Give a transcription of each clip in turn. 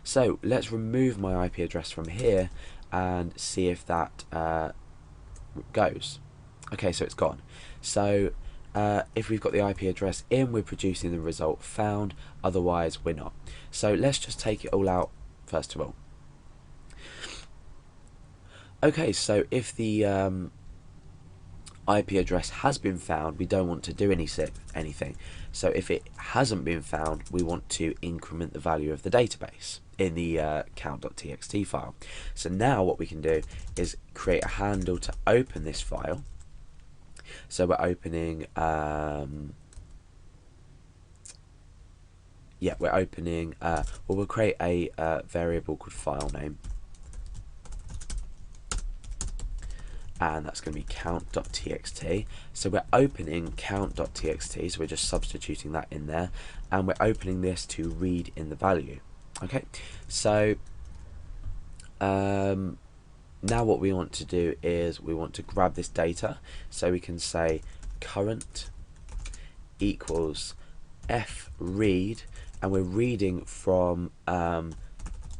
So let's remove my IP address from here and see if that goes. Okay, so it's gone. So if we've got the IP address in, we're producing the result found, otherwise we're not. So let's just take it all out first of all. Okay, so if the IP address has been found, we don't want to do anything. So if it hasn't been found, we want to increment the value of the database in the count.txt file. So now what we can do is create a handle to open this file. So we're opening we'll create a variable called file name, and that's going to be count.txt. So we're opening count.txt, so we're just substituting that in there, and we're opening this to read in the value. Okay, so now what we want to do is we want to grab this data, so we can say current equals f read, and we're reading from the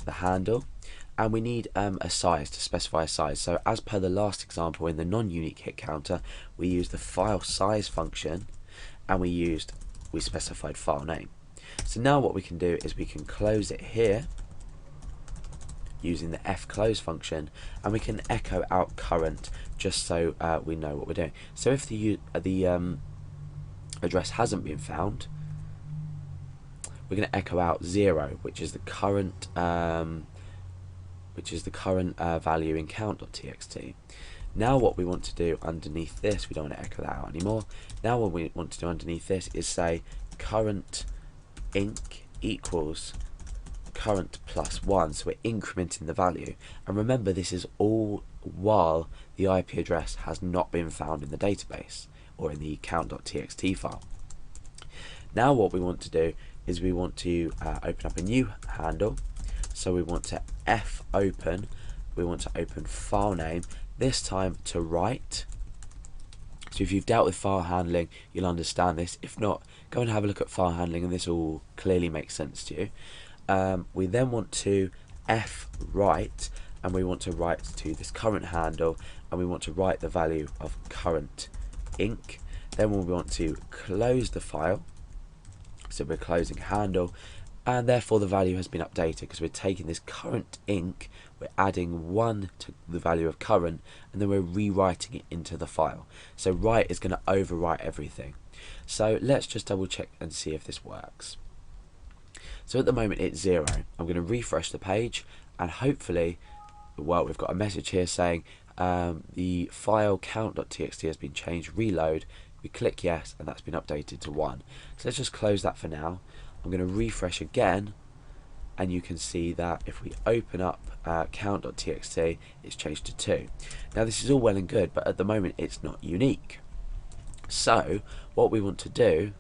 handle, and we need a size, to specify a size. So as per the last example in the non-unique hit counter, we used the file size function, and we specified file name. So now what we can do is we can close it here using the fclose function, and we can echo out current just so we know what we're doing. So if the address hasn't been found, we're going to echo out 0, which is the current value in count.txt. Now what we want to do underneath this, we don't want to echo that out anymore. Now what we want to do underneath this is say current inc equals current plus 1, so we're incrementing the value. And remember, this is all while the IP address has not been found in the database or in the count.txt file. Now what we want to do is we want to open up a new handle. So we want to fopen, we want to open file name, this time to write. So if you've dealt with file handling, you'll understand this. If not, go and have a look at file handling, and this will clearly make sense to you. We then want to write, and we want to write to this current handle, and we want to write the value of current inc. Then we want to close the file, so we're closing handle, and therefore the value has been updated because we're taking this current inc, we're adding 1 to the value of current, and then we're rewriting it into the file. So write is going to overwrite everything. So let's just double check and see if this works. So at the moment it's 0. I'm going to refresh the page, and hopefully, well, we've got a message here saying the file count.txt has been changed, reload. We click yes, and that's been updated to 1. So let's just close that for now. I'm going to refresh again, and you can see that if we open up count.txt, it's changed to 2. Now this is all well and good, but at the moment it's not unique. So what we want to do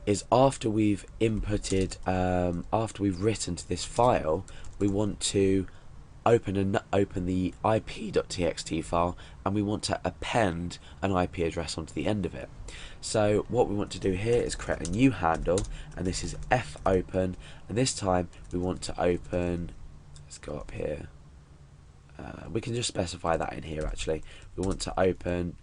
is after we've inputted, after we've written to this file, we want to open the ip.txt file, and we want to append an IP address onto the end of it. So what we want to do here is create a new handle, and this is fopen, and this time we want to open, let's go up here, we can just specify that in here actually. We want to open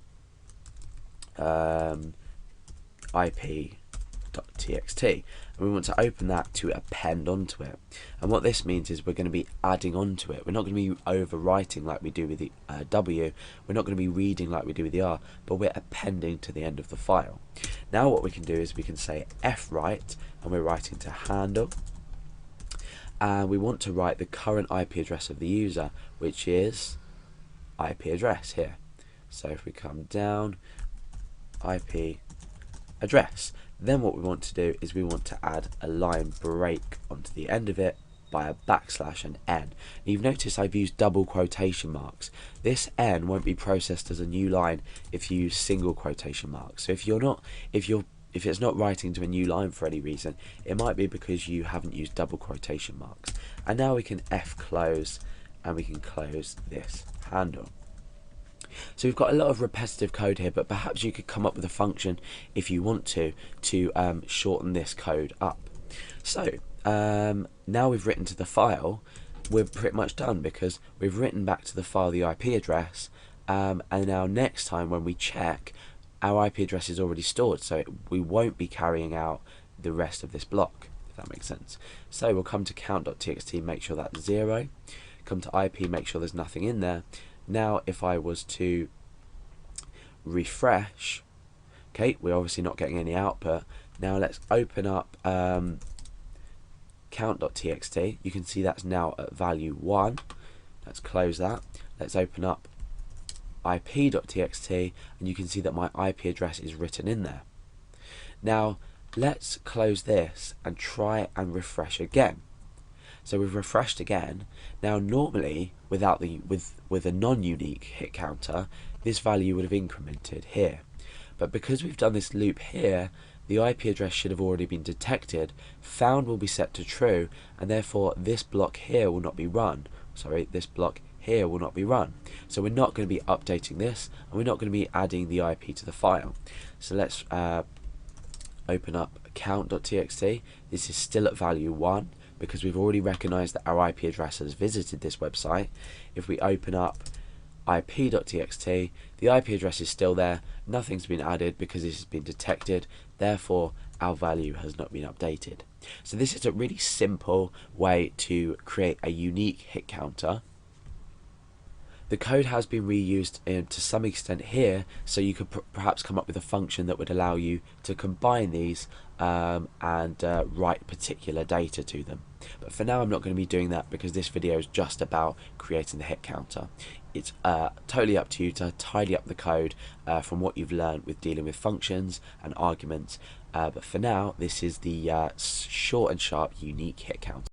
ip.txt, and we want to open that to append onto it. And what this means is we're going to be adding onto it. We're not going to be overwriting like we do with the W, we're not going to be reading like we do with the R, but we're appending to the end of the file. Now what we can do is we can say fwrite, and we're writing to handle, and we want to write the current IP address of the user, which is IP address here. So if we come down, IP address, then what we want to do is we want to add a line break onto the end of it by a backslash and n. You've noticed I've used double quotation marks. This n won't be processed as a new line if you use single quotation marks. So if it's not writing to a new line for any reason, it might be because you haven't used double quotation marks. And now we can fclose, and we can close this handle. So we've got a lot of repetitive code here, but perhaps you could come up with a function if you want to shorten this code up. So now we've written to the file, we're pretty much done, because we've written back to the file the IP address, and now next time when we check, our IP address is already stored, so we won't be carrying out the rest of this block, if that makes sense. So we'll come to count.txt, make sure that's 0, come to IP, make sure there's nothing in there. Now if I was to refresh, okay, we're obviously not getting any output. Now let's open up count.txt. You can see that's now at value 1. Let's close that. Let's open up ip.txt, and you can see that my IP address is written in there. Now let's close this and try and refresh again. So we've refreshed again. Now normally without the with a non-unique hit counter, this value would have incremented here, but because we've done this loop here, the IP address should have already been detected. Found will be set to true, and therefore this block here will not be run. Sorry, this block here will not be run. So we're not going to be updating this, and we're not going to be adding the IP to the file. So let's open up count.txt. This is still at value 1 because we've already recognized that our IP address has visited this website. If we open up ip.txt, the IP address is still there, nothing's been added because this has been detected, therefore our value has not been updated. So this is a really simple way to create a unique hit counter. The code has been reused to some extent here, so you could perhaps come up with a function that would allow you to combine these and write particular data to them. But for now I'm not going to be doing that because this video is just about creating the hit counter. It's totally up to you to tidy up the code from what you've learned with dealing with functions and arguments, but for now this is the short and sharp unique hit counter.